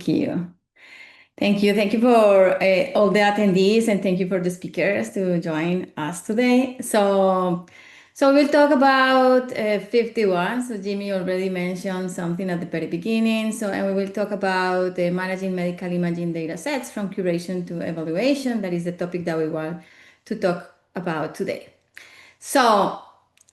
Thank you. Thank you. Thank you for all the attendees, and thank you for the speakers to join us today. So we'll talk about 51. So Jimmy already mentioned something at the very beginning. And we will talk about managing medical imaging data sets from curation to evaluation. That is the topic that we want to talk about today. So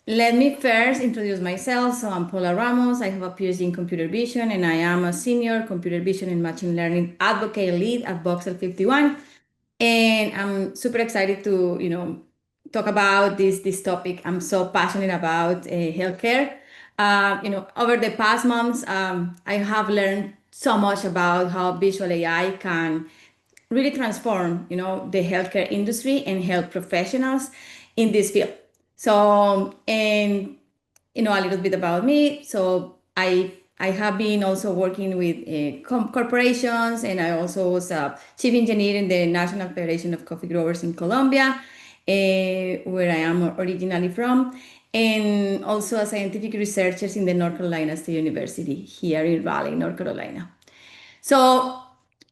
let me first introduce myself. So I'm Paula Ramos. I have a PhD in computer vision, and I am a senior computer vision and machine learning advocate lead at Voxel 51. And I'm super excited to, talk about this topic. I'm so passionate about healthcare. Over the past months, I have learned so much about how visual AI can really transform, the healthcare industry and health professionals in this field. So, and a little bit about me. So I have been also working with corporations, and I also was a chief engineer in the National Federation of Coffee Growers in Colombia, where I am originally from, and also a scientific researcher in the North Carolina State University here in Raleigh, North Carolina. So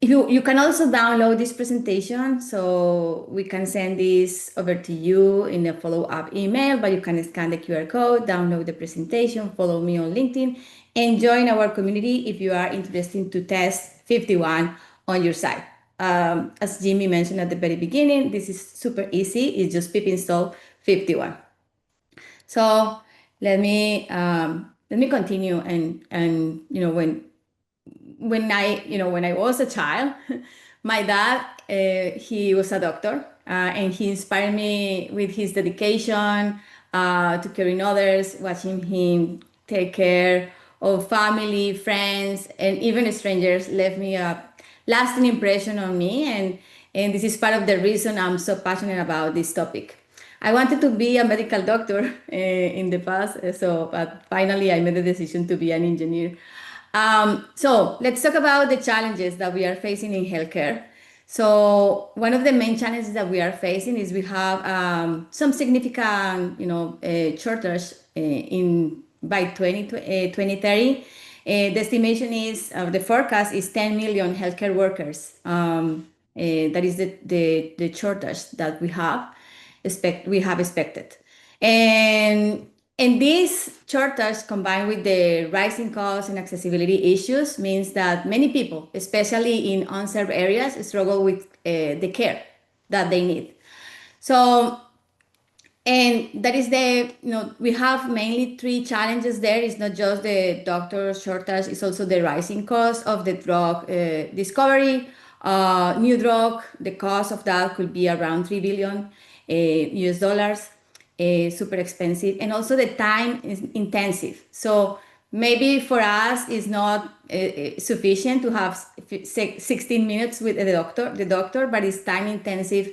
you can also download this presentation, so we can send this over to you in a follow-up email, but you can scan the QR code, download the presentation, follow me on LinkedIn, and join our community if you are interested to test 51 on your site. As Jimmy mentioned at the very beginning, this is super easy. It's just pip install 51. So let me continue, and when I was a child, my dad, he was a doctor, and he inspired me with his dedication to caring others, watching him take care of family, friends, and even strangers left me a lasting impression on me. And this is part of the reason I'm so passionate about this topic. I wanted to be a medical doctor in the past, but finally I made the decision to be an engineer. So let's talk about the challenges that we are facing in healthcare. So one of the main challenges that we are facing is we have some significant, shortage by 2030. The estimation is, the forecast is 10 million healthcare workers. That is the shortage that we have expected. And this shortage, combined with the rising costs and accessibility issues, means that many people, especially in unserved areas, struggle with the care that they need. So, and that is we have mainly three challenges there. It's not just the doctor shortage, it's also the rising cost of the drug discovery. New drug, the cost of that could be around 3 billion US dollars. Super expensive, and also the time is intensive. So maybe for us it's not sufficient to have 16 minutes with the doctor, but it's time intensive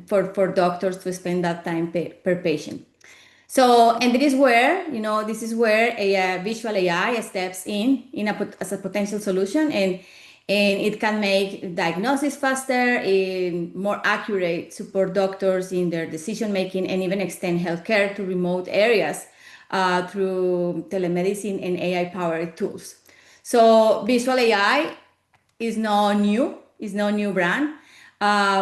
for doctors to spend that time per patient. So, and this is where a visual AI steps in as a potential solution, and it can make diagnosis faster, more accurate, support doctors in their decision making, and even extend healthcare to remote areas through telemedicine and AI-powered tools. So visual AI is no new brand.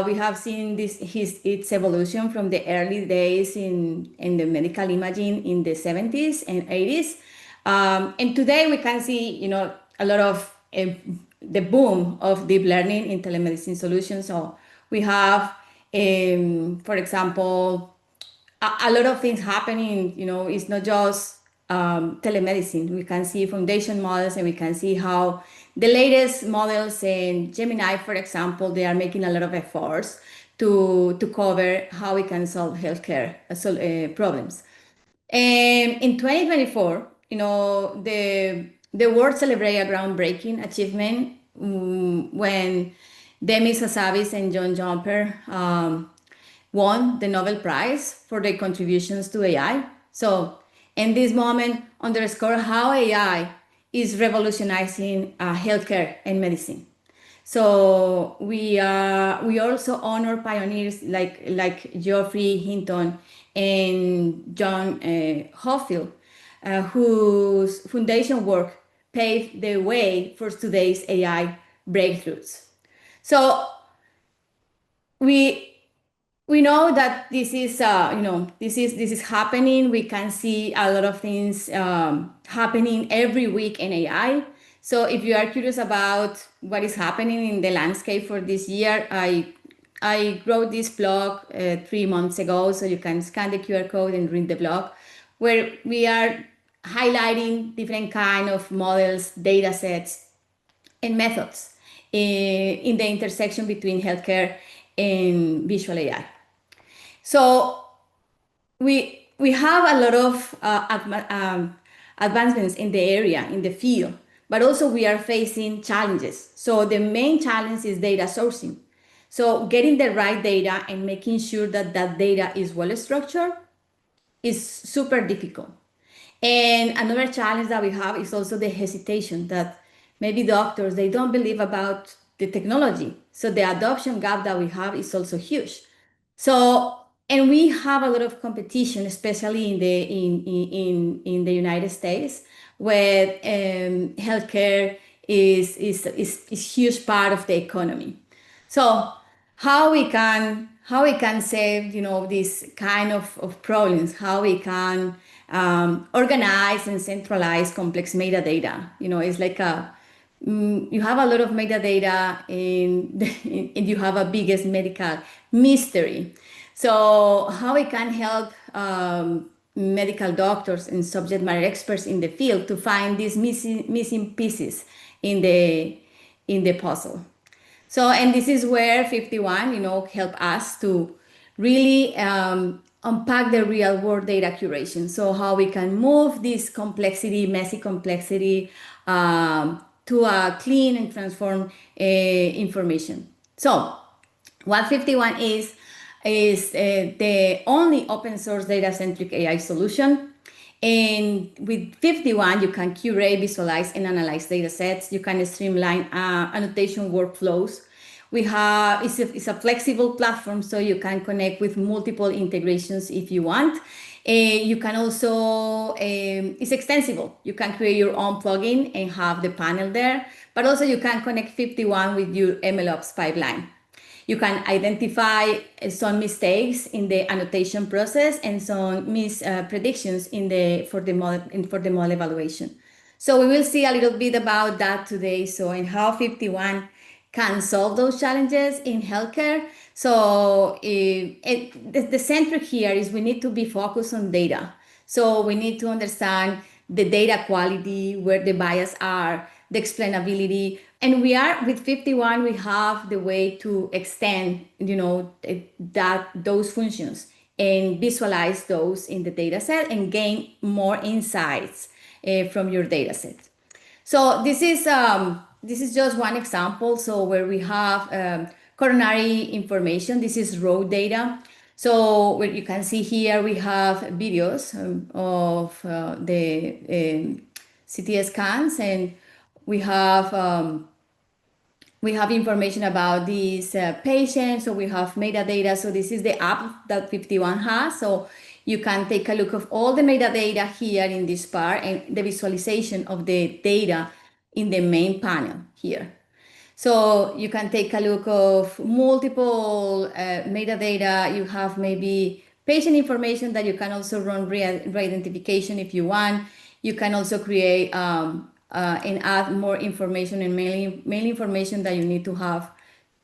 We have seen its evolution from the early days in the medical imaging in the 70s and 80s. And today we can see, a lot of the boom of deep learning in telemedicine solutions. So we have, for example, a lot of things happening. It's not just telemedicine. We can see foundation models, and we can see how the latest models in Gemini, for example, they are making a lot of efforts to cover how we can solve healthcare problems. And in 2024, the world celebrated a groundbreaking achievement when Demis Hassabis and John Jumper won the Nobel Prize for their contributions to AI. So, in this moment, underscore how AI is revolutionizing healthcare and medicine. So we also honor pioneers like Geoffrey Hinton and John Hopfield, whose foundation work paved the way for today's AI breakthroughs. So we know that this is this is happening. We can see a lot of things happening every week in AI. So if you are curious about what is happening in the landscape for this year, I wrote this blog 3 months ago, so you can scan the QR code and read the blog, where we are highlighting different kind of models, data sets, and methods in the intersection between healthcare and visual AI. So we have a lot of advancements in the area, in the field, but also we are facing challenges. So the main challenge is data sourcing. So getting the right data and making sure that that data is well structured is super difficult. And another challenge that we have is also the hesitation that maybe doctors, they don't believe about the technology. So the adoption gap that we have is also huge. So, and we have a lot of competition, especially in the United States, where healthcare is huge part of the economy. So how we can save these kind of problems, how we can organize and centralize complex metadata. It's like you have a lot of metadata and you have a biggest medical mystery. So how we can help medical doctors and subject matter experts in the field to find these missing pieces in the puzzle. So, and this is where FiftyOne, help us to really unpack the real world data curation. So how we can move this complexity, messy complexity, to a clean and transformed information. So what FiftyOne is the only open source data-centric AI solution. And with FiftyOne, you can curate, visualize, and analyze data sets. You can streamline annotation workflows. It's a flexible platform, so you can connect with multiple integrations if you want. You can also, it's extensible. You can create your own plugin and have the panel there, but also you can connect FiftyOne with your MLOps pipeline. You can identify some mistakes in the annotation process and some predictions for the model evaluation. So we will see a little bit about that today. So and how FiftyOne can solve those challenges in healthcare. So the centric here is we need to be focused on data. So we need to understand the data quality, where the bias are, the explainability. And we are with FiftyOne, we have the way to extend, those functions and visualize those in the data set and gain more insights from your data set. So this is just one example. So where we have coronary information, this is raw data. So what you can see here, we have videos of the CT scans, and we have information about these patients. So we have metadata. So this is the app that FiftyOne has. So you can take a look of all the metadata here in this part and the visualization of the data in the main panel here. So you can take a look of multiple metadata. You have maybe patient information that you can also run re-identification if you want. You can also create and add more information and mail information that you need to have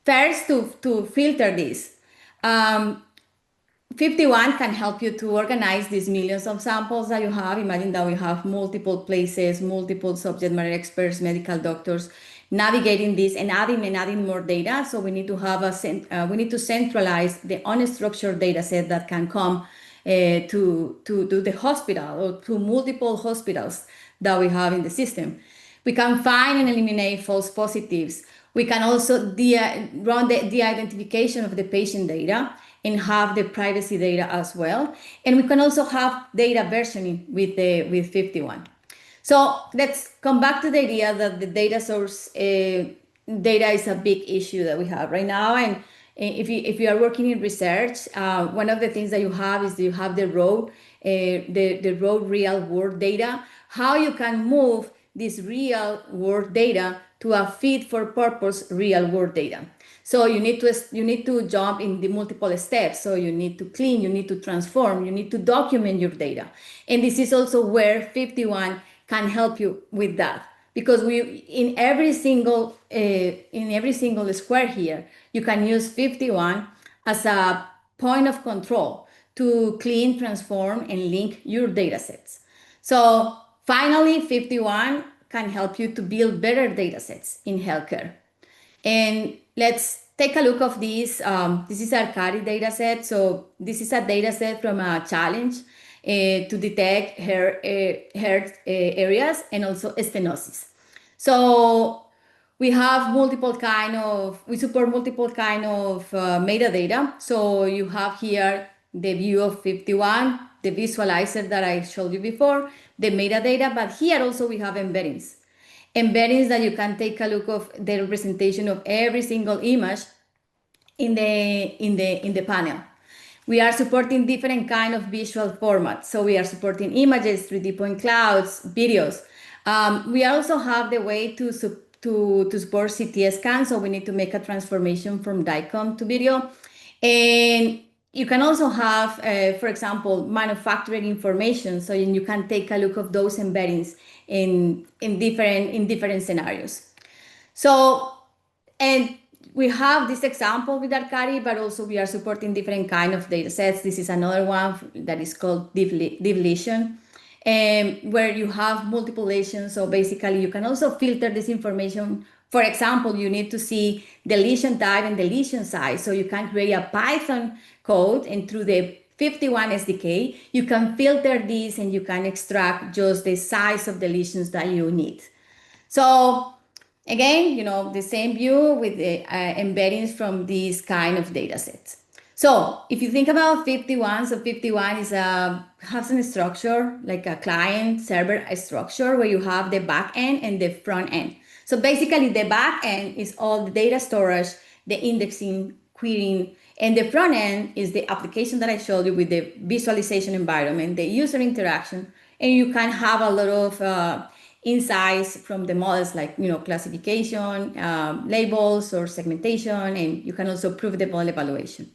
first to filter this. FiftyOne can help you to organize these millions of samples that you have. Imagine that we have multiple places, multiple subject matter experts, medical doctors, navigating this and adding more data. So we need to have we need to centralize the unstructured data set that can come to the hospital or to multiple hospitals that we have in the system. We can find and eliminate false positives. We can also run the de-identification of the patient data and have the privacy data as well. And we can also have data versioning with FiftyOne. So let's come back to the idea that the data source data is a big issue that we have right now. And if you are working in research, one of the things that you have is the raw real world data, how you can move this real world data to a fit for purpose real world data. So you need to jump in the multiple steps. So you need to clean, you need to transform, you need to document your data. And this is also where FiftyOne can help you with that. Because in every single square here, you can use FiftyOne as a point of control to clean, transform, and link your data sets. So finally, FiftyOne can help you to build better data sets in healthcare. And let's take a look of this. This is our Kari data set. So this is a data set from a challenge to detect heart areas and also stenosis. So we support multiple kind of metadata. So you have here the view of FiftyOne, the visualizer that I showed you before, the metadata, but here also we have embeddings. Embeddings that you can take a look of the representation of every single image in the panel. We are supporting different kind of visual formats. So we are supporting images, 3D point clouds, videos. We also have the way to support CT scan. So we need to make a transformation from DICOM to video. And you can also have, for example, manufacturing information. So you can take a look of those embeddings in different scenarios. So, and we have this example with Kari, but also we are supporting different kind of data sets. This is another one that is called deletion, where you have multiple lesions. So basically you can also filter this information. For example, you need to see the lesion type and the lesion size. So you can create a Python code, and through the FiftyOne SDK, you can filter this and you can extract just the size of the lesions that you need. So again, the same view with the embeddings from these kind of data sets. So if you think about FiftyOne, so FiftyOne has a structure like a client server structure where you have the back end and the front end. So basically the back end is all the data storage, the indexing, querying, and the front end is the application that I showed you with the visualization environment, the user interaction, and you can have a lot of insights from the models like classification, labels, or segmentation, and you can also prove the model evaluation.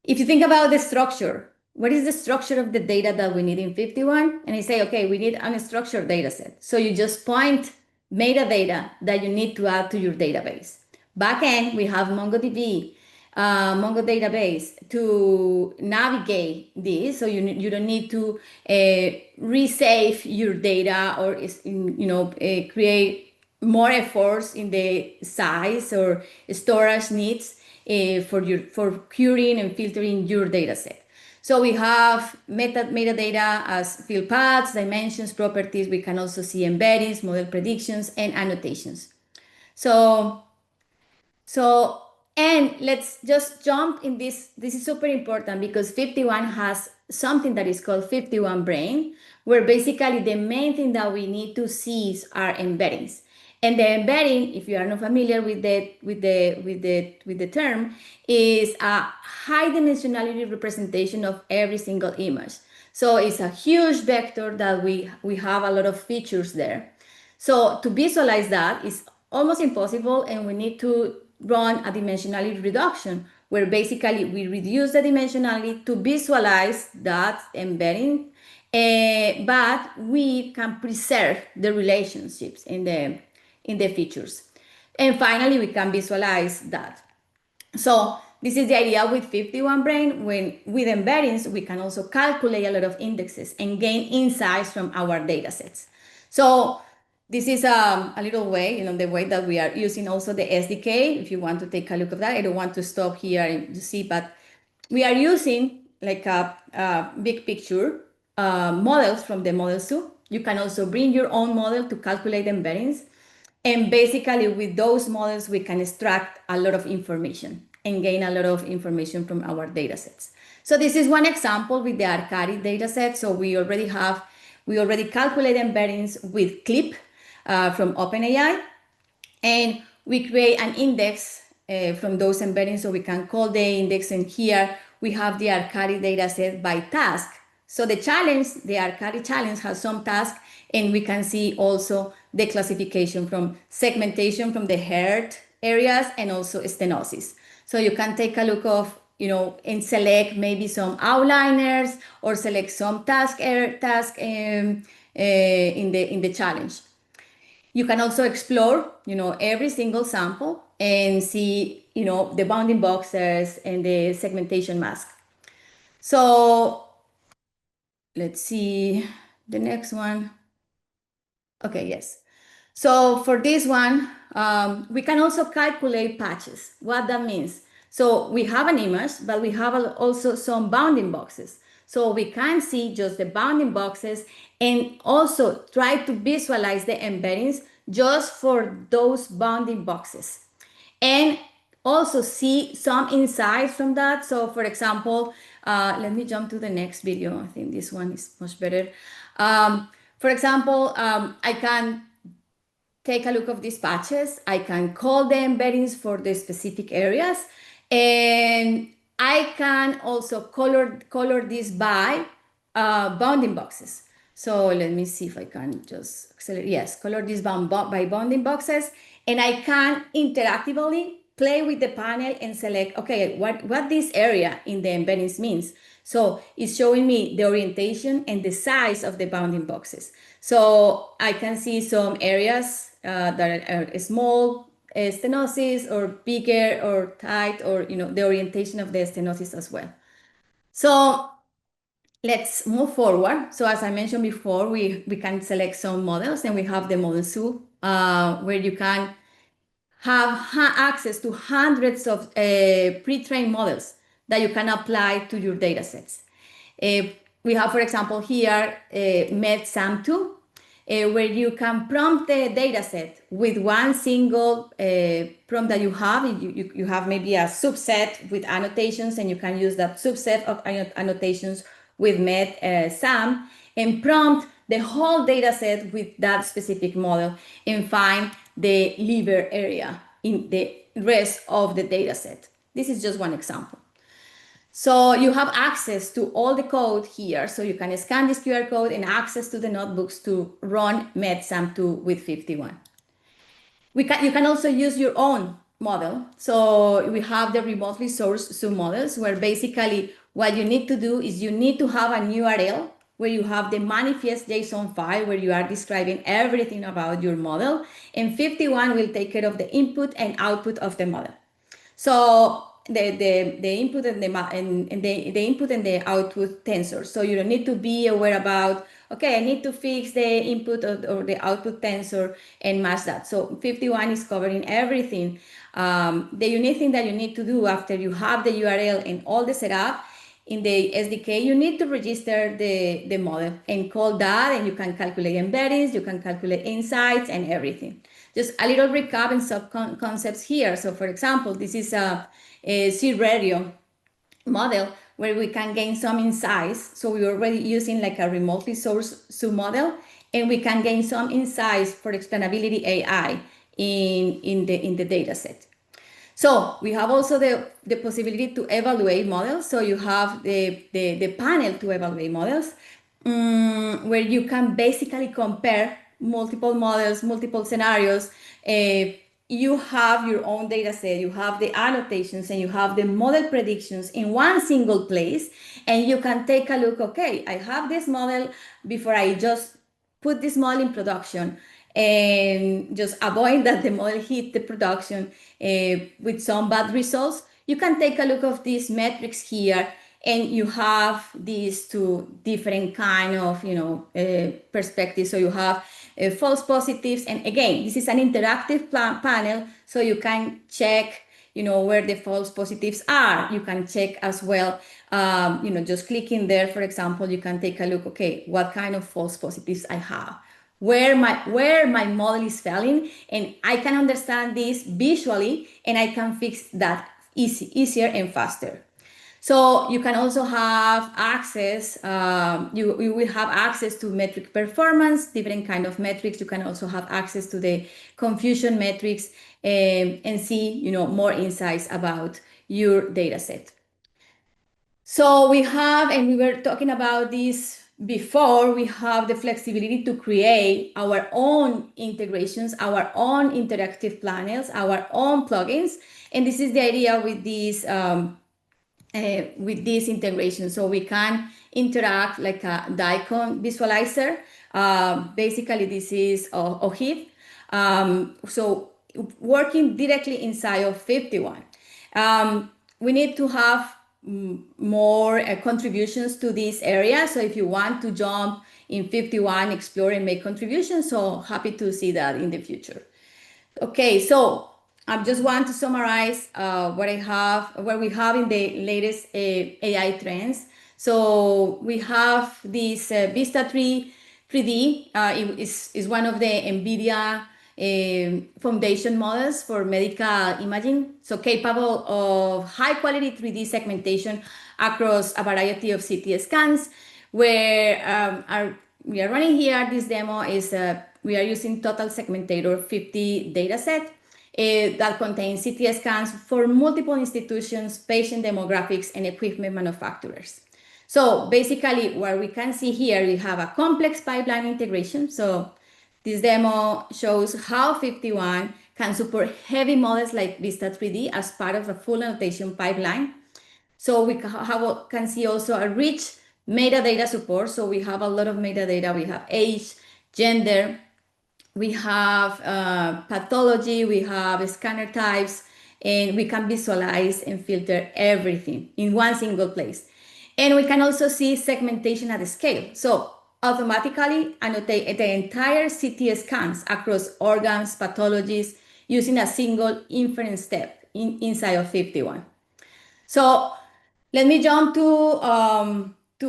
If you think about the structure, what is the structure of the data that we need in FiftyOne? And I say, okay, we need an unstructured data set. So you just point metadata that you need to add to your database. Backend, we have MongoDB, Mongo database to navigate this. So you don't need to resave your data or create more efforts in the size or storage needs for querying and filtering your data set. So we have metadata as field paths, dimensions, properties. We can also see embeddings, model predictions, and annotations. And let's just jump in this. This is super important because FiftyOne has something that is called FiftyOne Brain, where basically the main thing that we need to see are embeddings. And the embedding, if you are not familiar with the term, is a high dimensionality representation of every single image. So it's a huge vector that we have a lot of features there. So to visualize that is almost impossible, and we need to run a dimensionality reduction, where basically we reduce the dimensionality to visualize that embedding, but we can preserve the relationships in the features. And finally, we can visualize that. So this is the idea with FiftyOne Brain. With embeddings, we can also calculate a lot of indexes and gain insights from our data sets. So this is a little way, the way that we are using also the SDK. If you want to take a look at that, I don't want to stop here and to see, but we are using like a big picture models from the model soup. You can also bring your own model to calculate embeddings. And basically with those models, we can extract a lot of information and gain a lot of information from our data sets. So this is one example with the Kari data set. So we already calculate embeddings with CLIP from OpenAI, and we create an index from those embeddings, so we can call the index, and here we have the Kari data set by task. So the Kari challenge has some tasks, and we can see also the classification from segmentation from the heart areas and also stenosis. So you can take a look of, and select maybe some outliners or select some task in the challenge. You can also explore, every single sample and see, the bounding boxes and the segmentation mask. So let's see the next one. Okay, yes. So for this one, we can also calculate patches. What that means? So we have an image, but we have also some bounding boxes. So we can see just the bounding boxes and also try to visualize the embeddings just for those bounding boxes. And also see some insights from that. So for example, let me jump to the next video. I think this one is much better. For example, I can take a look of these patches. I can call the embeddings for the specific areas, and I can also color this by bounding boxes. So let me see if I can just accelerate. Yes, color this by bounding boxes, and I can interactively play with the panel and select, okay, what this area in the embeddings means. So it's showing me the orientation and the size of the bounding boxes. So I can see some areas that are small stenosis or bigger or tight, or the orientation of the stenosis as well. So let's move forward. So as I mentioned before, we can select some models, and we have the model zoo where you can have access to hundreds of pre-trained models that you can apply to your data sets. We have, for example, here MedSAM 2, where you can prompt the data set with one single prompt that you have. You have maybe a subset with annotations, and you can use that subset of annotations with MedSAM and prompt the whole data set with that specific model and find the liver area in the rest of the data set. This is just one example. So you have access to all the code here. So you can scan this QR code and access to the notebooks to run MedSAM 2 with FiftyOne. You can also use your own model. So we have the remotely sourced submodels, where basically what you need to do is you need to have an URL where you have the manifest JSON file where you are describing everything about your model, and FiftyOne will take care of the input and output of the model. So the input and the input and the output tensor. So you don't need to be aware about, okay, I need to fix the input or the output tensor and match that. So FiftyOne is covering everything. The unique thing that you need to do after you have the URL and all the setup in the SDK, you need to register the model and call that, and you can calculate embeddings, you can calculate insights and everything. Just a little recap and sub-concepts here. So for example, this is a C-radio model where we can gain some insights. So we're already using like a remotely sourced submodel, and we can gain some insights for explainability AI in the data set. So we have also the possibility to evaluate models. So you have the panel to evaluate models, where you can basically compare multiple models, multiple scenarios. You have your own data set, you have the annotations, and you have the model predictions in one single place. And you can take a look, okay, I have this model before I just put this model in production, and just avoid that the model hit the production with some bad results. You can take a look of these metrics here, and you have these two different kind of perspectives. So you have false positives, and again, this is an interactive panel, so you can check where the false positives are. You can check as well, just clicking there, for example, you can take a look, okay, what kind of false positives I have, where my model is failing, and I can understand this visually, and I can fix that easier and faster. So you can also have access, you will have access to metric performance, different kind of metrics. You can also have access to the confusion metrics, and see more insights about your data set. So we have, and we were talking about this before, we have the flexibility to create our own integrations, our own interactive panels, our own plugins. And this is the idea with this integration. So we can interact like a DICON visualizer. Basically, this is OHIV. So working directly inside of FiftyOne. We need to have more contributions to this area. So if you want to jump in FiftyOne, explore and make contributions, so happy to see that in the future. Okay, so I just want to summarize what we have in the latest AI trends. So we have this Vista 3D. It is one of the NVIDIA foundation models for medical imaging, so capable of high quality 3D segmentation across a variety of CT scans. Where we are running here, this demo is we are using Total Segmentator 50 dataset that contains CT scans for multiple institutions, patient demographics, and equipment manufacturers. So basically what we can see here, we have a complex pipeline integration. So this demo shows how FiftyOne can support heavy models like Vista 3D as part of a full annotation pipeline. So we can see also a rich metadata support. So we have a lot of metadata. We have age, gender, we have pathology, we have scanner types, and we can visualize and filter everything in one single place. And we can also see segmentation at scale. So automatically annotate the entire CT scans across organs, pathologies, using a single inference step inside of FiftyOne. So let me jump to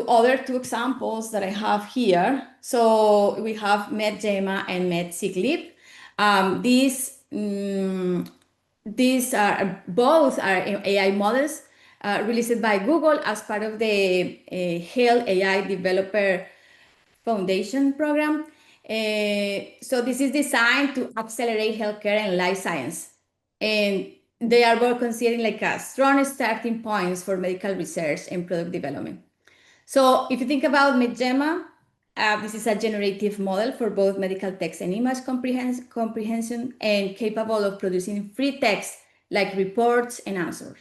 other two examples that I have here. So we have MedGemma and MedSiglip. These are both are AI models released by Google as part of the Health AI Developer Foundation program. So this is designed to accelerate healthcare and life science. And they are both considered like a strong starting points for medical research and product development. So if you think about MedGemma, this is a generative model for both medical text and image comprehension and capable of producing free text like reports and answers.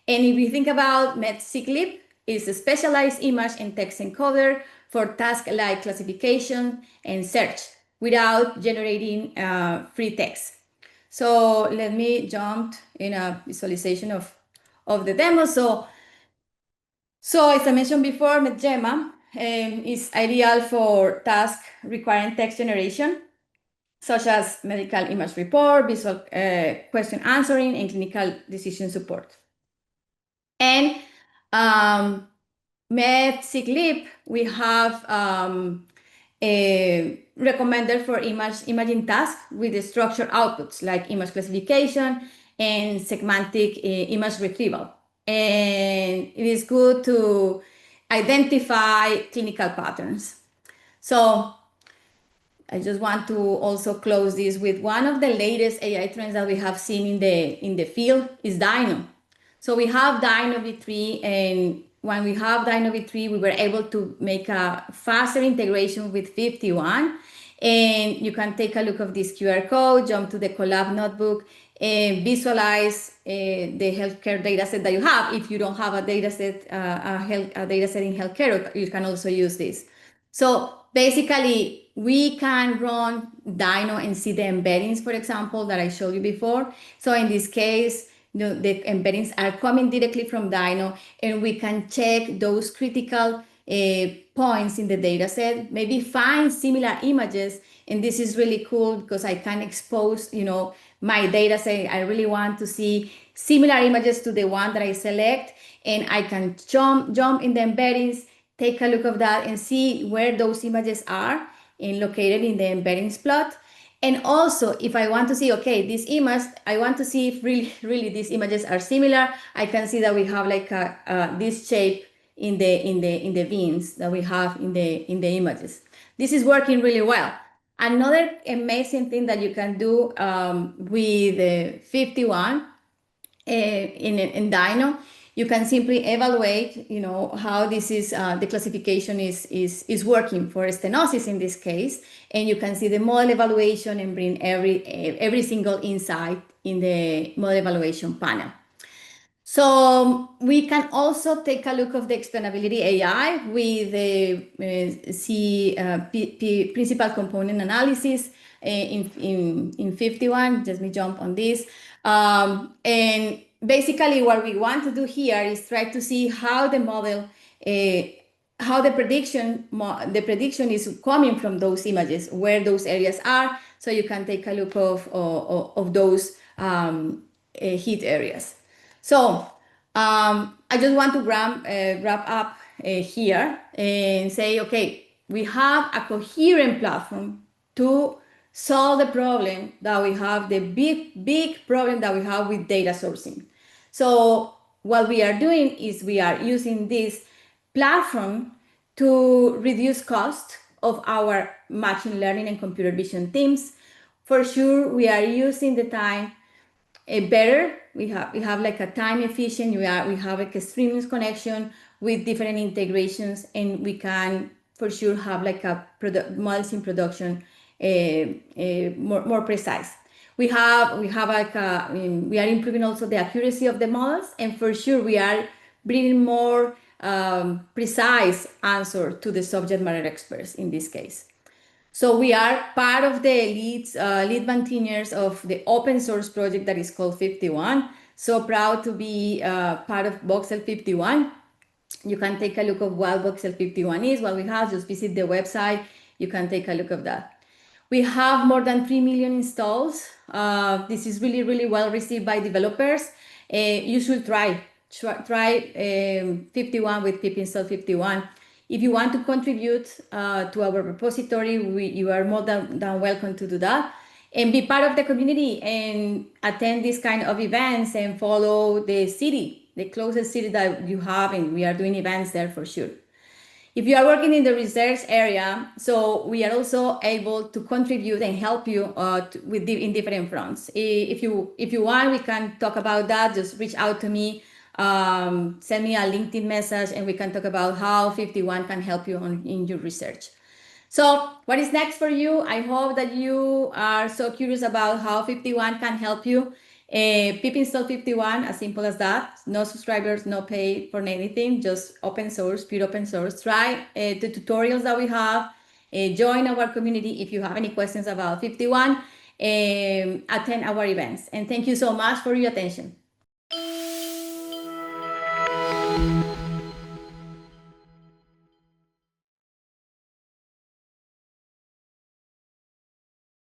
And if you think about MedSiglip, it's a specialized image and text encoder for tasks like classification and search without generating free text. So let me jump in a visualization of the demo. So as I mentioned before, MedGemma is ideal for tasks requiring text generation, such as medical image report, visual question answering, and clinical decision support. And MedSiglip, we have a recommender for imaging tasks with the structured outputs like image classification and semantic image retrieval. And it is good to identify clinical patterns. So I just want to also close this with one of the latest AI trends that we have seen in the field is DINO. So we have DINO V3, and when we have DINO V3, we were able to make a faster integration with FiftyOne. And you can take a look of this QR code, jump to the Collab notebook, and visualize the healthcare dataset that you have. If you don't have a dataset, a dataset in healthcare, you can also use this. So basically, we can run DINO and see the embeddings, for example, that I showed you before. So in this case, the embeddings are coming directly from DINO, and we can check those critical points in the data set, maybe find similar images. And this is really cool because I can expose, my data set. I really want to see similar images to the one that I select, and I can jump in the embeddings, take a look of that and see where those images are and located in the embeddings plot. And also, if I want to see, okay, this image, I want to see if really these images are similar. I can see that we have like this shape in the beams that we have in the images. This is working really well. Another amazing thing that you can do with FiftyOne in DINO you can simply evaluate, how this is the classification is working for stenosis in this case, and you can see the model evaluation and bring every single insight in the model evaluation panel. So we can also take a look of the explainability AI with the principal component analysis in FiftyOne. Just me jump on this. And basically what we want to do here is try to see how the model, how the prediction is coming from those images, where those areas are, so you can take a look of those heat areas. So I just want to wrap up here and say, okay, we have a coherent platform to solve the problem that we have, the big problem that we have with data sourcing. So what we are doing is we are using this platform to reduce cost of our machine learning and computer vision teams. For sure, we are using the time better. We have like a time efficient. We have like a streaming connection with different integrations, and we can for sure have like a models in production more precise. We are improving also the accuracy of the models, and for sure we are bringing more precise answer to the subject matter experts in this case. So we are part of the lead maintainers of the open source project that is called FiftyOne. So proud to be part of Voxel 51. You can take a look of what Voxel 51 is, what we have. Just visit the website. You can take a look of that. We have more than 3 million installs. This is really, really well received by developers. You should try FiftyOne with pip install 51. If you want to contribute to our repository, you are more than welcome to do that, and be part of the community and attend this kind of events and follow the city, the closest city that you have, and we are doing events there for sure. If you are working in the research area, so we are also able to contribute and help you in different fronts. If you want, we can talk about that. Just reach out to me. Send me a LinkedIn message and we can talk about how FiftyOne can help you in your research. So what is next for you? I hope that you are so curious about how FiftyOne can help you. Pip install FiftyOne, as simple as that. No subscribers, no pay for anything, just open source, pure open source. Try the tutorials that we have. Join our community if you have any questions about FiftyOne. Attend our events. And thank you so much for your attention.